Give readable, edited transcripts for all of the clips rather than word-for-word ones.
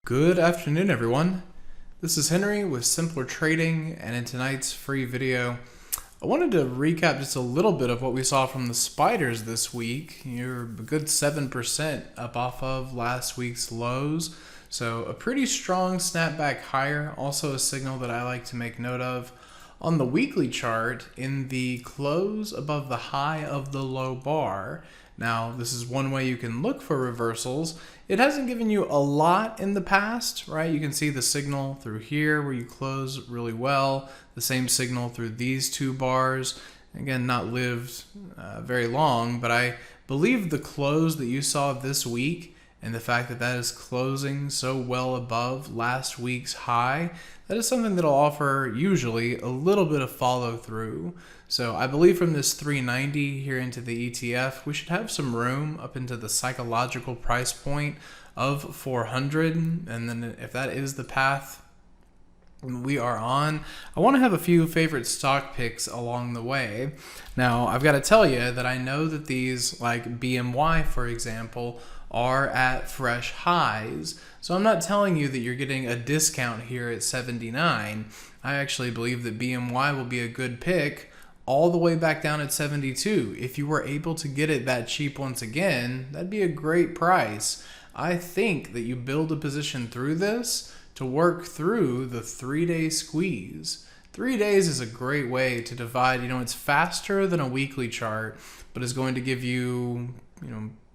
Good afternoon, everyone. This is Henry with Simpler Trading, and in tonight's free video, I wanted to recap just a little bit of what we saw from the spiders this week. You're a good 7% up off of last week's lows, so a pretty strong snapback higher. Also a signal that I like to make note of on the weekly chart in the close above the high of the low bar. Now, this is one way you can look for reversals. It hasn't given you a lot in the past, right? You can see the signal through here where you close really well, the same signal through these two bars. Again, not lived very long, but I believe the close that you saw this week and the fact that that is closing so well above last week's high, that is something that'll offer usually a little bit of follow through. So I believe from this 390 here into the ETF, we should have some room up into the psychological price point of 400. And then if that is the path we are on, I want to have a few favorite stock picks along the way. Now, I've got to tell you that I know that these, like BMY, for example, are at fresh highs. So I'm not telling you that you're getting a discount here at 79. I actually believe that BMY will be a good pick all the way back down at 72. If you were able to get it that cheap once again, that'd be a great price. I think that you build a position through this to work through the 3-day squeeze. 3 days is a great way to divide. It's faster than a weekly chart, but is going to give you,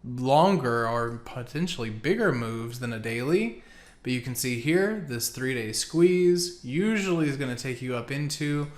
longer or potentially bigger moves than a daily. But you can see here, this 3-day squeeze usually is going to take you up into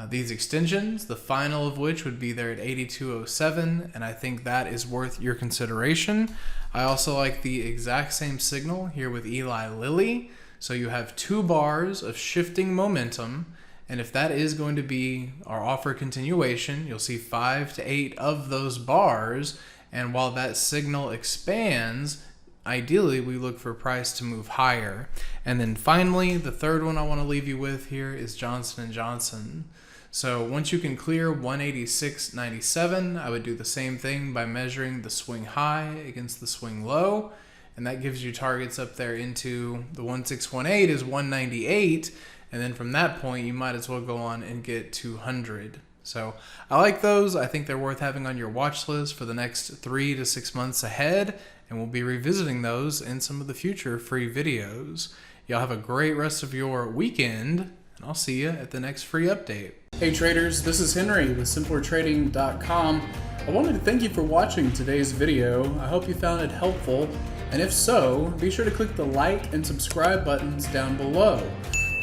these extensions, the final of which would be there at 82.07, and I think that is worth your consideration. I also like the exact same signal here with Eli Lilly. So you have 2 bars of shifting momentum, and if that is going to be our offer continuation, you'll see 5 to 8 of those bars, and while that signal expands, ideally we look for price to move higher. And then finally, the third one I want to leave you with here is Johnson & Johnson. So once you can clear 186.97, I would do the same thing by measuring the swing high against the swing low, and that gives you targets up there into the 1618 is 198, and then from that point you might as well go on and get 200. So I like those. I think they're worth having on your watch list for the next 3 to 6 months ahead, and we'll be revisiting those in some of the future free videos. Y'all have a great rest of your weekend, and I'll see you at the next free update. Hey traders, this is Henry with simplertrading.com. I wanted to thank you for watching today's video. I hope you found it helpful, and if so, be sure to click the like and subscribe buttons down below.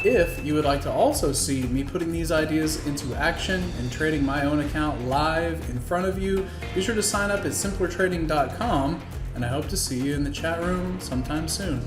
If you would like to also see me putting these ideas into action and trading my own account live in front of you, be sure to sign up at simplertrading.com, and I hope to see you in the chat room sometime soon.